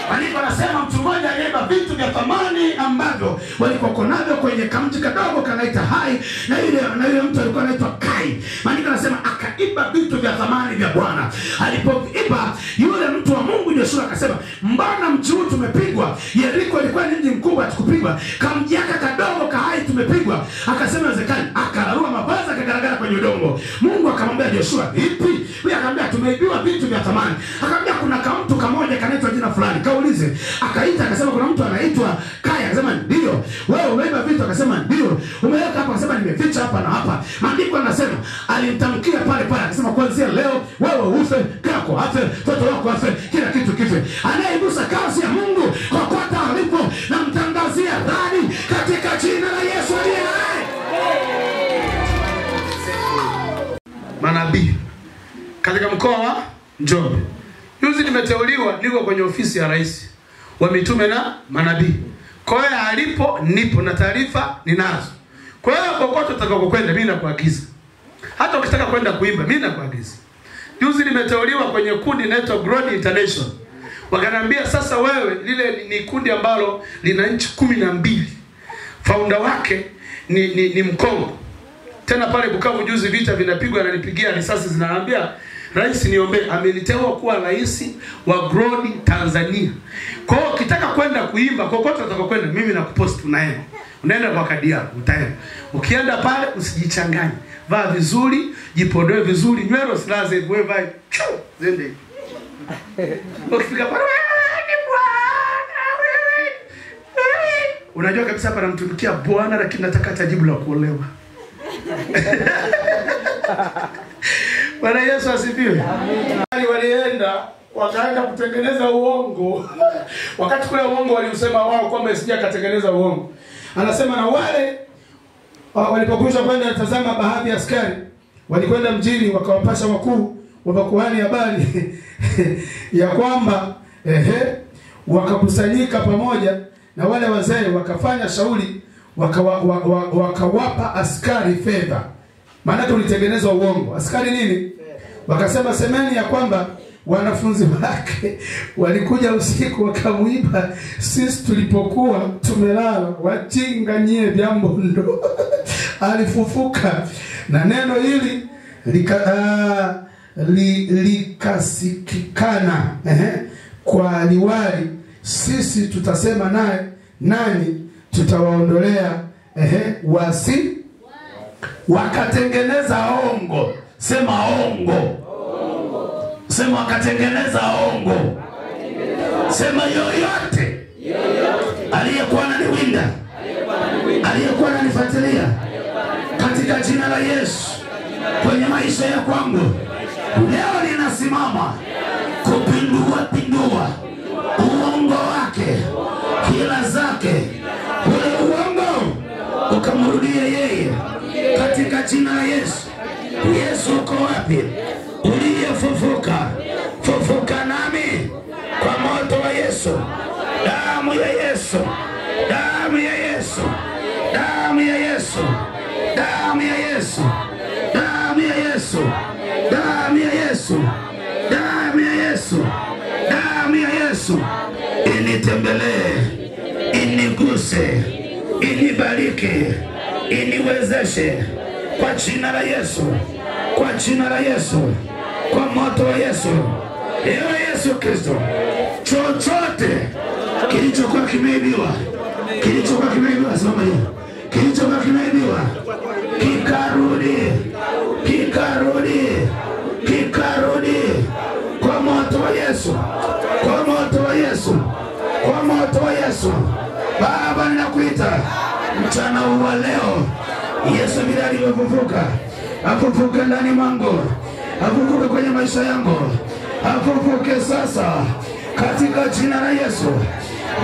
Maandiko yanasema mtu mmoja alibeba vitu vya thamani ambavyo walikuwa navyo kwenye kamti kadogo kanaita Hai, na yule mtu alikuwa anaitwa Kai. Maandiko yanasema akaiba vitu vya thamani vya Bwana. Alipoiba yule mtu wa Mungu, Joshua akasema, mbona mji huu tumepigwa? Yeriko ilikuwa ni mji mkubwa tukupigwa. Kamji yake kadogo ka Hai tumepigwa. Akasema inawezekana. Akararua mavazi akagaragara kwenye udongo. Mungu akamwambia Joshua, "Vipi?" Yeye akamwambia, "Tumeibiwa vitu vya thamani." Akamwambia, "Kuna mtu kamoja kanaitwa jina fulani." Kaulize. Akaita akasema, "Kuna mtu anaitwa Kaya." Akasema, "Ndio." "Wewe umeiba vitu?" Akasema, "Ndio." "Umeweka hapa?" Akasema, "Nimeficha hapa na hapa." Maandiko yanasema alimtamkia pale akasema, "Kuanzia leo wewe ufe, kako afe, mtoto wako afe, kila kitu kife. Anayegusa kazi ya Mungu kokote alipo na mtangazia dhani katika jina la Yesu aliye hai." Manabii katika mkoa wa Njombe. Juzi nimeteuliwa, niko kwenye ofisi ya rais wa mitume na manabii. Kwa hiyo alipo nipo na taarifa ninazo. Kwa hiyo kokote utakapokwenda mimi nakuagiza. Hata ukitaka kwenda kuimba mimi nakuagiza. Juzi nimeteuliwa kwenye kundi linaloitwa Growth International. Wakaniambia sasa wewe, lile ni kundi ambalo lina nchi 12. Founder wake ni Mkongo. Tena pale Bukavu juzi vita vinapigwa, ananipigia risasi zinaambia, "Rais niombe." Ameniteua kuwa rais wa Growth Tanzania. Kwa hiyo ukitaka kwenda kuimba kokote utakapokwenda mimi nakupost unaenda. Unaenda kwa kadi yako utaenda. Ukienda pale usijichanganye. Vaa vizuri, jipodoe vizuri, nywele usilaze, wewe vaa zende. Ukifika pale unajua kabisa hapa namtumikia Bwana, lakini nataka tajibu la kuolewa. Bwana Yesu asifiwe. Amina. Walienda wakaenda kutengeneza uongo. Wakati kule uongo waliusema wao kwamba sija katengeneza uongo. Anasema na wale walipokwisha kwenda tazama, baadhi ya askari walikwenda mjini wakawapasha wakuu wa makuhani habari ya kwamba wakakusanyika pamoja na wale wazee, wakafanya shauri, wakawapa askari fedha. Maana tulitengeneza uongo. Askari nini? Wakasema semeni ya kwamba wanafunzi wake walikuja usiku wakamuiba sisi tulipokuwa tumelala, wajinga nyie vya mbondo. Alifufuka. Na neno hili likasikikana kwa liwali, sisi tutasema naye nani tutawaondolea wasi. Wakatengeneza ongo. Sema ongo. Sema wakatengeneza ongo. Sema yoyote aliyekuwa ananiwinda, aliyekuwa ananifuatilia, katika jina la Yesu, kwenye maisha ya kwangu leo ninasimama kupindua uongo wake, hila zake. Ule uongo ukamrudia yeye katika jina la Yesu. Yesu uko wapi? Uliyefufuka, fufuka nami kwa moto wa Yesu. Damu ya Yesu, damu ya Yesu, damu ya Yesu, damu ya Yesu, damu ya Yesu, damu ya Yesu, damu ya Yesu, damu ya Yesu. Initembelee, iniguse, inibariki, iniwezeshe kwa jina la Yesu, kwa jina la Yesu, kwa moto wa Yesu. Ewe Yesu Kristo, chochote kilichokuwa kimeibiwa, kilichokuwa kimeibiwa, sema hiyo, kilichokuwa kimeibiwa kikarudi, kikarudi, kikarudi kwa moto wa Yesu, kwa moto wa Yesu, kwa moto wa Yesu. Baba, ninakuita mchana huu wa leo, Yesu bila alivyofufuka, afufuke ndani mwangu, afufuke kwenye maisha yangu, afufuke sasa katika jina la Yesu.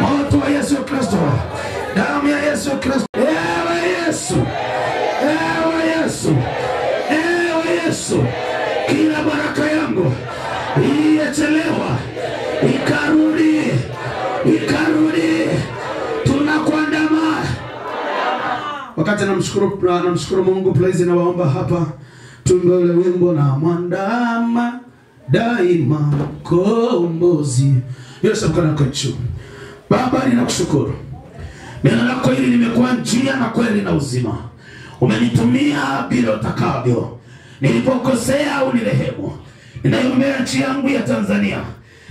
Moto wa Yesu Kristo, damu ya Yesu Kristo. Ewe Yesu, ewe Yesu, ewe Yesu, kila baraka yangu iliyechelewa ikarudi, ikarudi. Tunakuandama. Wakati namshukuru Mungu, praise na waomba hapa tuimbe ule wimbo na mwandama daima kombozi. Yesu mkono wako juu. Baba, ninakushukuru. Neno lako hili limekuwa njia na kweli na uzima. Umenitumia bila utakavyo. Nilipokosea unirehemu. Ninaiombea nchi yangu ya Tanzania,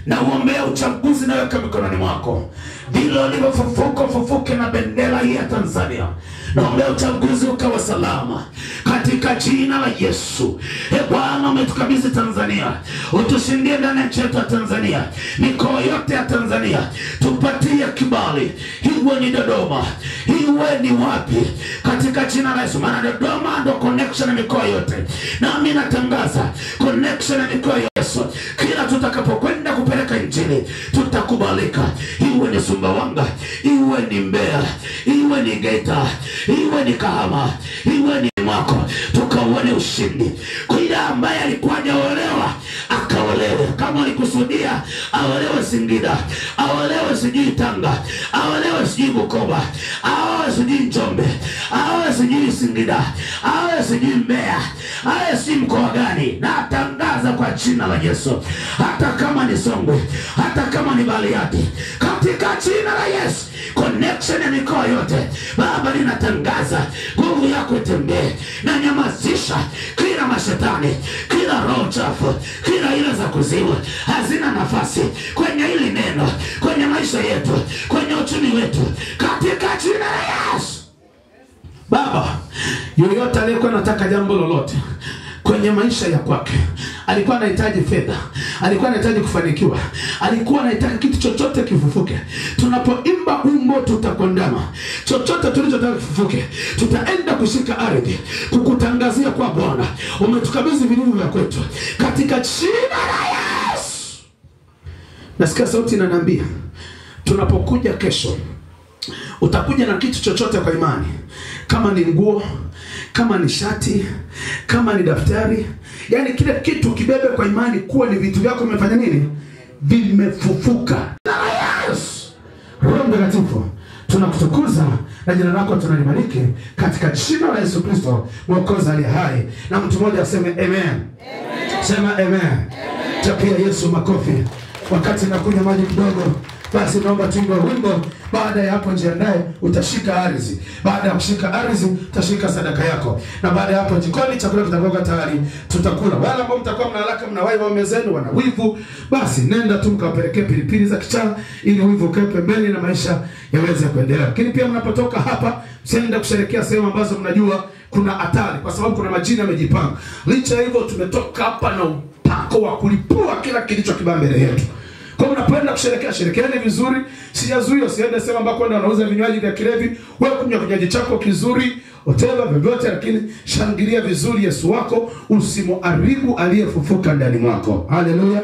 na uombea uchaguzi na weka mikononi mwako. Bila ulivyofufuka, fufuke na bendera hii ya Tanzania. Naombea uchaguzi ukawa salama katika jina la Yesu. Bwana, umetukabidhi Tanzania, utushindie ndani ya nchi yetu ya Tanzania, mikoa yote ya Tanzania. Tupatie kibali, iwe ni Dodoma, iwe ni wapi, katika jina la Yesu. Maana Dodoma ndo connection na mikoa yote. Nami natangaza connection na mikoa yote. Kila tutakapokwenda kupeleka injili tutakubalika. Iwe ni Sumbawanga, iwe ni Mbeya, iwe ni Geita, iwe ni Kahama, iwe ni mwako, tukauone ushindi. Kila ambaye alikuwa hajaolewa akaolewe. Kama alikusudia aolewe Singida, aolewe sijui Tanga, aolewe sijui Bukoba, aolewe sijui Njombe, aolewe sijui Singida, aolewe sijui Mbeya, aolewe si mkoa gani, na atangaza kwa jina la Yesu. Hata kama ni Songwe, hata kama ni Bariadi, katika jina la Yesu, connection ya mikoa yote. Baba, ninatangaza nguvu yako itembee, na nyamazisha kila mashetani, kila roho chafu, kila ila za kuzimu hazina nafasi kwenye hili neno, kwenye maisha yetu, kwenye uchumi wetu, katika jina la Yesu. Baba, yoyote aliyekuwa anataka jambo lolote kwenye maisha ya kwake, alikuwa anahitaji fedha, alikuwa anahitaji kufanikiwa, alikuwa anahitaji kitu chochote kifufuke, tunapoimba wimbo tutakondama. Chochote tulichotaka kifufuke, tutaenda kushika ardhi kukutangazia kwa Bwana, umetukabidhi vilivyo vya kwetu katika jina la Yesu. Nasikia sauti inaniambia tunapokuja kesho utakuja na kitu chochote kwa imani. Kama ni nguo, kama ni shati, kama ni daftari, yani kile kitu kibebe kwa imani kuwa ni vitu vyako umefanya nini? Vimefufuka. Yes! Roho Mtakatifu, tunakutukuza na jina lako tunalibariki katika jina la Yesu Kristo, Mwokozi aliye hai. Na mtu mmoja aseme amen. Amen. Sema amen. Amen. Tapia Yesu makofi. Wakati nakunywa maji kidogo, basi naomba tuimbe wimbo. Baada ya hapo jiandae, utashika ardhi. Baada ya kushika ardhi, utashika sadaka yako. Na baada ya hapo jikoni chakula kitakuwa tayari, tutakula. Wale ambao mtakuwa mna haraka, mna waiva mezenu, wana wivu, basi nenda tu mkawapelekee pilipili za kichaa ili wivu ukae pembeni na maisha yaweze kuendelea. Lakini pia mnapotoka hapa, msiende kusherehekea sehemu ambazo mnajua kuna hatari, kwa sababu kuna majini yamejipanga. Licha hivyo tumetoka hapa na upako wa kulipua kila kilicho kibaya mbele yetu. Kwa unapenda kusherehekea, sherekeeni vizuri. Sijazuia usiende sema ambako kwenda wanauza vinywaji vya kilevi. Wewe kunywa kinywaji chako kizuri, hotela vyovyote, lakini shangilia vizuri Yesu wako, usimuharibu aliyefufuka ndani mwako. Haleluya.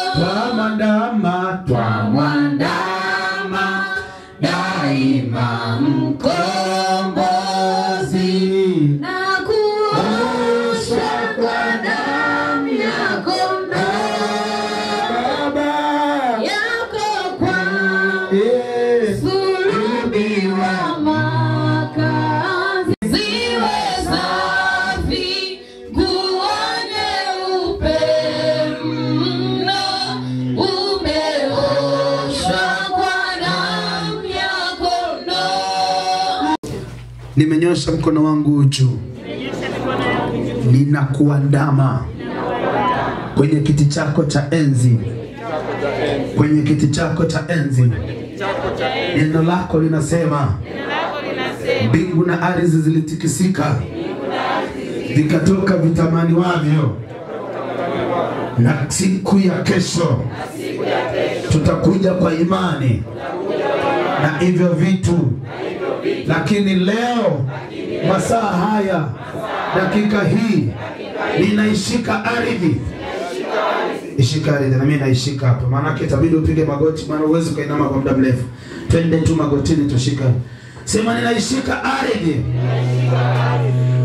Twamandama kwa damu ya kondoo, Baba yako kwa sulubiwa makazi ziwe safi, nguo nyeupe mno, umeoshwa kwa damu ya kondoo. Nimenyosha mkono wangu juu, ninakuandama kwenye kiti chako cha enzi, kwenye kiti chako cha enzi. Neno lako linasema mbingu na ardhi zilitikisika, vikatoka vitamani wavyo, na siku ya kesho tutakuja kwa imani na hivyo vitu. Lakini leo masaa haya, dakika hii, ninaishika ardhi. Ishika ardhi na mimi naishika hapa. Maana itabidi upige magoti, maana uwezi kuinama kwa muda mrefu. Twende tu magotini tushika. Sema ninaishika ardhi.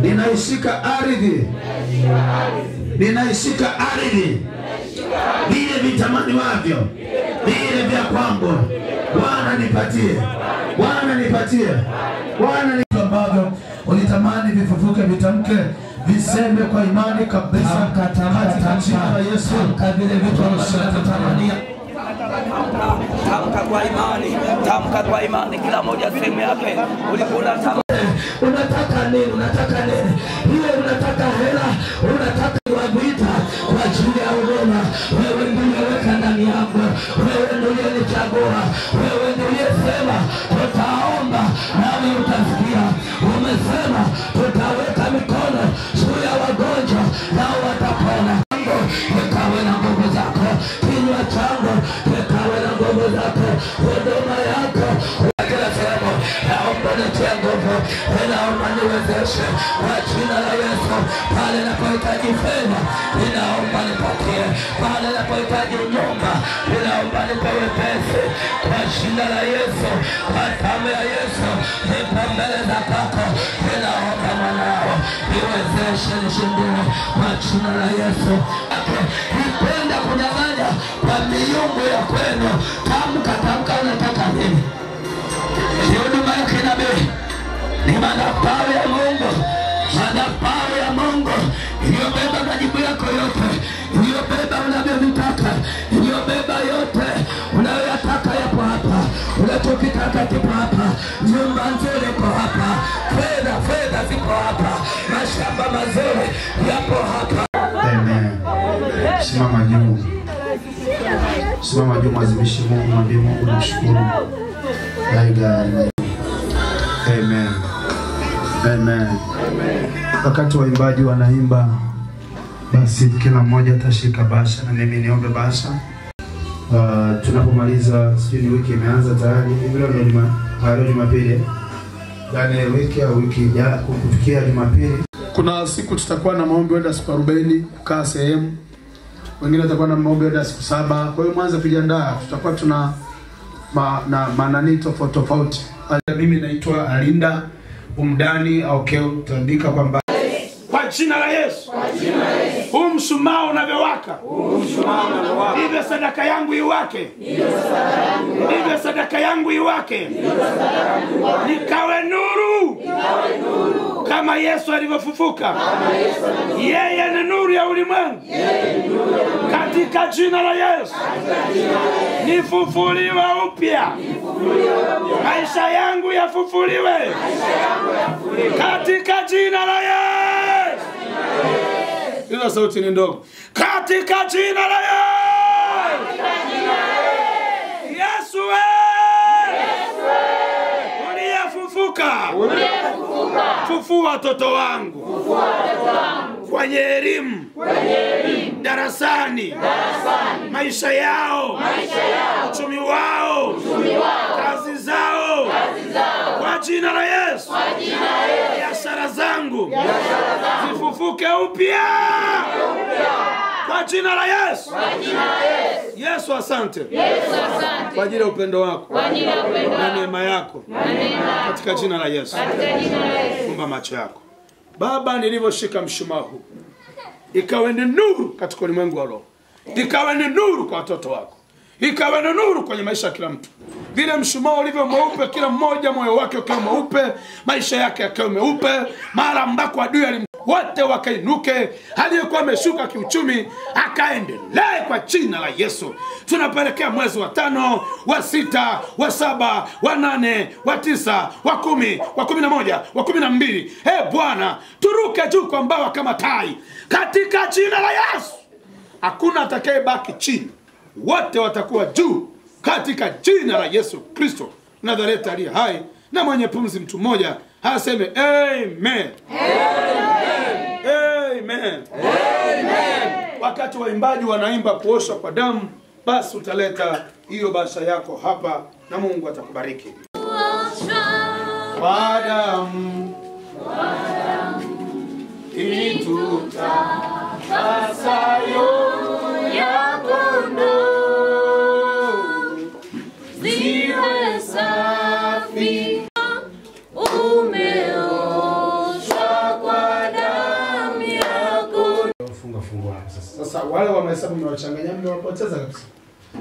Ninaishika ardhi. Ninaishika ardhi. Vile vitamani wavyo, vile vya kwangu, Bwana nipatie. Bwana nipatie. Bwana nipatie ambavyo ulitamani vifufuke, vitamke, viseme kwa imani kabisa katika jina la Yesu. Vile vitu unavyotamania, tamka kwa imani, tamka kwa imani, kila moja sehemu yake. Ulikuwa unataka nini? Unataka nini? Ile unataka hela, unataka kuabuita kwa ajili ya huduma. Wewe ndiye weka ndani yako. Wewe ndiye nichagua. Wewe ndiye sema tutaomba nawe utasikia. Umesema tutaweka mikono juu ya wagonjwa nao watapona. Ikawe na nguvu zako. Kinywa changu ikawe na nguvu zako. Huduma yako kila sehemu, naomba nitie nguvu, ninaomba niwezeshe kwa jina la Yesu. Pale napohitaji fedha, ninaomba nipatie. Pale napohitaji nyumba, ninaomba nipewe pesa kwa jina la Yesu. Kwa damu ya Yesu nipo mbele za kwako, ninaomba mwanao niwezeshe, nishindie kwa jina la Yesu. Nipenda kunyang'anya kwa miungu ya kwenu. Tamka, tamka, unataka nini? Ni huduma yake nabii, ni madhabahu ya Mungu, madhabahu ya Mungu iliyobeba majibu yako yote, iliyobeba unavyovitaka, iliyobeba yote unayoyataka yapo hapa, unachokitaka kipo hapa, nyumba nzuri iko hapa, fedha zipo hapa, mashamba mazuri yapo hapa. Amen. Simama juu, simama juu, mwazimishe Mungu, mwambie Mungu nashukuru. Amen. Amen. Wakati waimbaji wanaimba, basi kila mmoja atashika basha na mimi niombe basha. Tunapomaliza, sijui ni wiki imeanza tayari, leo ndio Jumapili. Yaani wiki au wiki ya kufikia Jumapili. Kuna siku tutakuwa na maombi wenda siku 40 kukaa sehemu. Wengine tutakuwa na maombi wenda siku 7. Kwa hiyo mwanzo kujiandaa, tutakuwa tuna manani tofauti. Mimi naitwa Alinda Umdani au Keo, tuandika kwamba kwa jina la Yesu. Huu mshumaa unavyowaka, ndivyo sadaka yangu iwake, ndivyo sadaka yangu iwake, nikawe nuru kama Yesu alivyofufuka. Yeye ni nuru ya ulimwengu. Katika jina la Yesu nifufuliwe upya, maisha yangu yafufuliwe katika jina la Yesu. Ila sauti ni ndogo. Katika jina la Yesu. Yesu uliyefufuka, fufua watoto wangu kwenye elimu, darasani, maisha yao, uchumi wao, kazi zao, kwa jina la Yesu. Biashara zangu zifufuke upya kwa jina la Yesu. Yesu asante kwa ajili ya upendo wako na neema yako, katika jina la Yesu. Funga macho yako. Baba, nilivyoshika mshumaa huu, ikawe ni nuru katika ulimwengu wa roho, ikawe ni nuru kwa watoto wako, ikawe ni nuru kwenye maisha ya kila mtu. Vile mshumaa ulivyo mweupe, kila mmoja moyo wake ukiwa mweupe, maisha yake yakiwa meupe. Mara ambako adui wote wakainuke, aliyekuwa ameshuka kiuchumi akaendelee kwa jina la Yesu. Tunapelekea mwezi wa 5, wa 6, wa 7, wa 8, wa 9, wa 10, wa 11, wa 12. Bwana, turuke juu kwa mbawa kama tai katika jina la Yesu. Hakuna atakayebaki chini, wote watakuwa juu katika jina la Yesu Kristo Nazareti aliye hai na mwenye pumzi. Mtu mmoja aseme amen. Amen. Amen. Wakati waimbaji wanaimba kuosha kwa damu, basi utaleta hiyo basha yako hapa na Mungu atakubariki. Kwa damu itutakasayo ya kondoo ziwe safi, umeoshwa kwa damu yako. Funga sasa. Wale wa mahesabu mmewachanganya, mmewapoteza kabisa.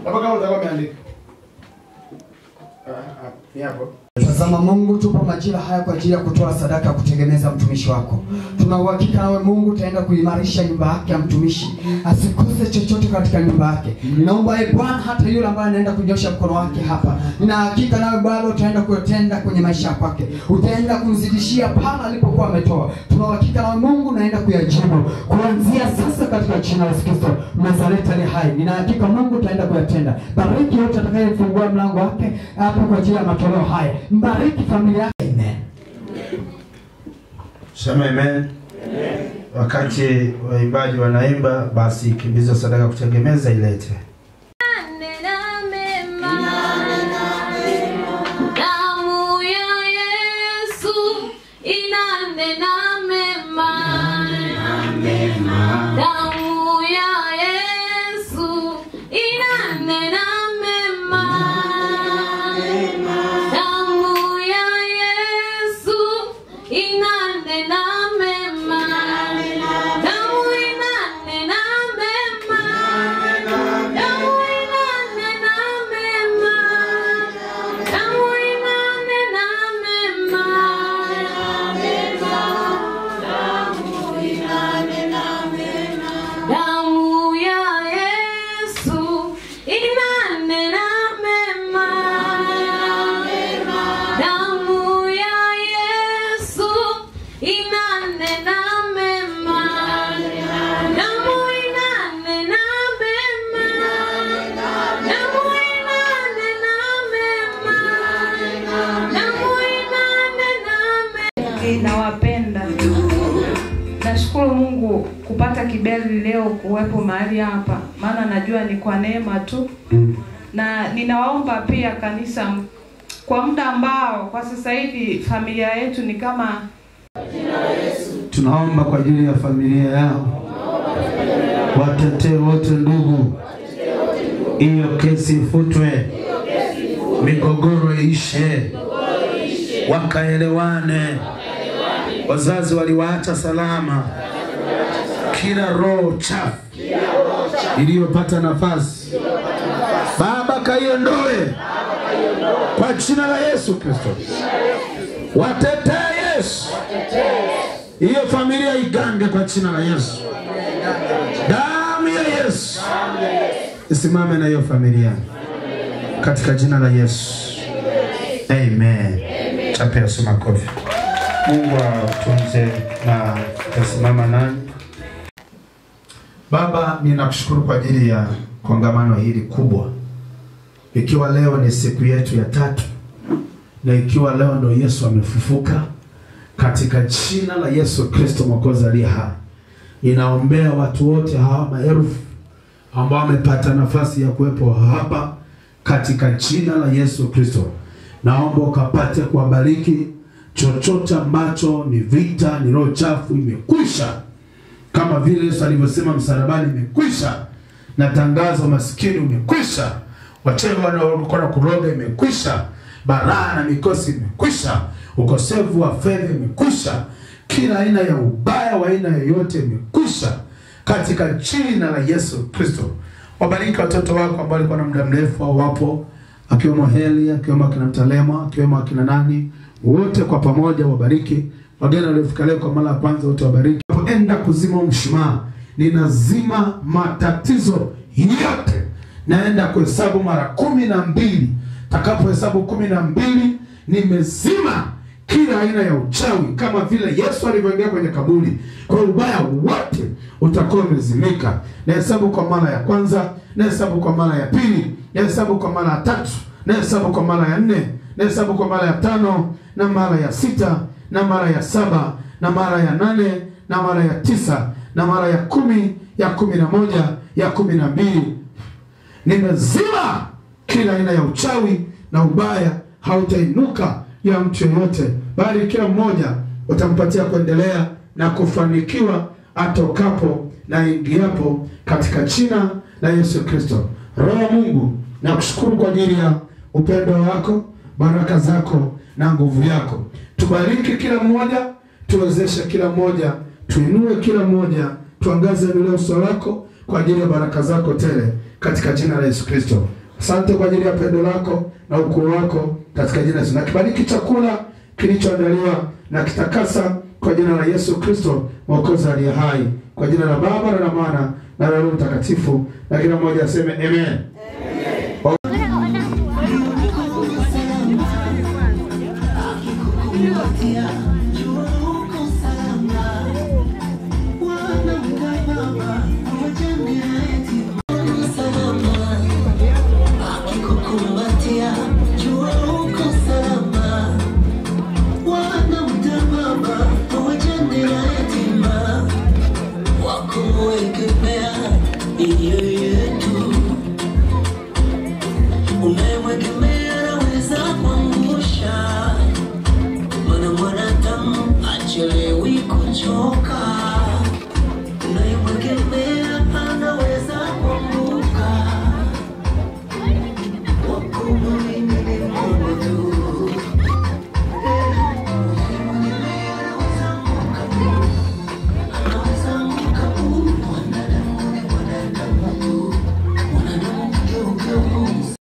Hapa kama utakuwa umeandika. Ni hapo. Tazama Mungu, tupo majira haya kwa ajili ya kutoa sadaka ya kutengeneza mtumishi wako. Tuna uhakika nawe Mungu utaenda kuimarisha nyumba yake ya mtumishi, asikose chochote katika nyumba yake. Ninaomba Bwana hata yule ambaye anaenda kunyosha mkono wake hapa, nina hakika nawe Bwana utaenda kutenda kwenye maisha yake. Utaenda kumzidishia pale alipokuwa ametoa. Tuna uhakika nawe Mungu unaenda kuyajibu kuanzia sasa katika jina la Yesu Kristo Nazareti aliye hai. Nina hakika Mungu utaenda kuyatenda. Bariki yote atakayefungua mlango wake hapa kwa ajili ya matoleo haya. Mbariki familia. Amen. Sema amen. Amen. Wakati waimbaji wanaimba, basi kimbizo sadaka kutegemeza ilete. Damu ya Yesu inanena mema. Damu ya Yesu inanena mema. Damu ya Yesu inanena mema. Damu inanena mema. Damu inanena mema. Damu inanena mema. Damu inanena mema. Damu ya Yesu inanena mema. Damu ya Yesu inanena mema. Damu inanena mema. Damu inanena mema. Damu inanena mema. Nawapenda. Nashukuru Mungu kupata kibali leo kuwepo mahali hapa, maana najua ni kwa neema tu. Na ninawaomba pia kanisa kwa muda ambao kwa sasa hivi familia yetu ni kama, tunaomba kwa ajili ya familia yao, watetee wote ndugu, hiyo kesi ifutwe, migogoro ishe, wakaelewane. Wazazi waliwaacha salama, kila roho chafu iliyopata nafasi Baba kaiondoe kwa jina la Yesu Kristo. Watetee Yesu, hiyo familia igange kwa jina la Yesu. Damu ya Yesu isimame na hiyo familia katika jina la Yesu. Amen. Chape Yesu makofi. Mungu atunze na tasimama nani. Baba, ninakushukuru kwa ajili ya kongamano hili kubwa. Ikiwa leo ni siku yetu ya 3 na ikiwa leo ndo Yesu amefufuka, katika jina la Yesu Kristo Mwokozi aliye hai, ninaombea watu wote hawa maelfu ambao wamepata nafasi ya kuwepo hapa katika jina la Yesu Kristo. Naomba ukapate kuwabariki. Chochote ambacho ni vita, ni roho chafu, imekwisha. Kama vile Yesu alivyosema msalabani, imekwisha. Na tangazo maskini umekwisha. Wachawi wanaokuwa kuroga imekwisha. Balaa na mikosi imekwisha. Ukosefu wa fedha imekwisha. Kila aina ya ubaya wa aina yoyote imekwisha. katika jina la Yesu Kristo. Wabariki watoto wako ambao walikuwa na muda mrefu au wapo, akiwemo Heli, akiwemo akina Mtalema, akiwemo akina nani, wote kwa pamoja wabariki. Wageni waliofika leo kwa mara ya kwanza wote wabariki. Napoenda kuzima mshumaa, ninazima matatizo yote. Naenda kuhesabu mara 12. Takapohesabu 12, nimezima kila aina ya uchawi, kama vile Yesu alivyoingia kwenye kaburi. Kwa ubaya wote utakuwa umezimika. Nahesabu kwa mara ya kwanza, nahesabu kwa mara ya pili, nahesabu kwa mara ya tatu, nahesabu kwa mara ya 4, nahesabu kwa mara ya 5, na mara ya 6, na mara ya 7, na mara ya 8, na mara ya 9, na mara ya 10, ya 11, ya 12. Nimezima kila aina ya uchawi na ubaya hautainuka ya mtu yoyote, bali kila mmoja utampatia kuendelea na kufanikiwa atokapo na ingiapo, katika jina la Yesu Kristo. Roho Mungu, nakushukuru kwa ajili ya upendo wako, baraka zako na nguvu yako. Tubariki kila mmoja, tuwezeshe kila mmoja, tuinue kila mmoja, tuangaze mbele uso wako kwa ajili ya baraka zako tele, katika jina la Yesu Kristo. Asante kwa ajili ya pendo lako na ukuu wako, katika jina la Yesu. Na kibariki chakula kilichoandaliwa na kitakasa kwa jina la Yesu Kristo, Mwokozi aliye hai, kwa jina la Baba na la Mwana na la Roho Mtakatifu, na kila mmoja aseme amen. Amen. Wako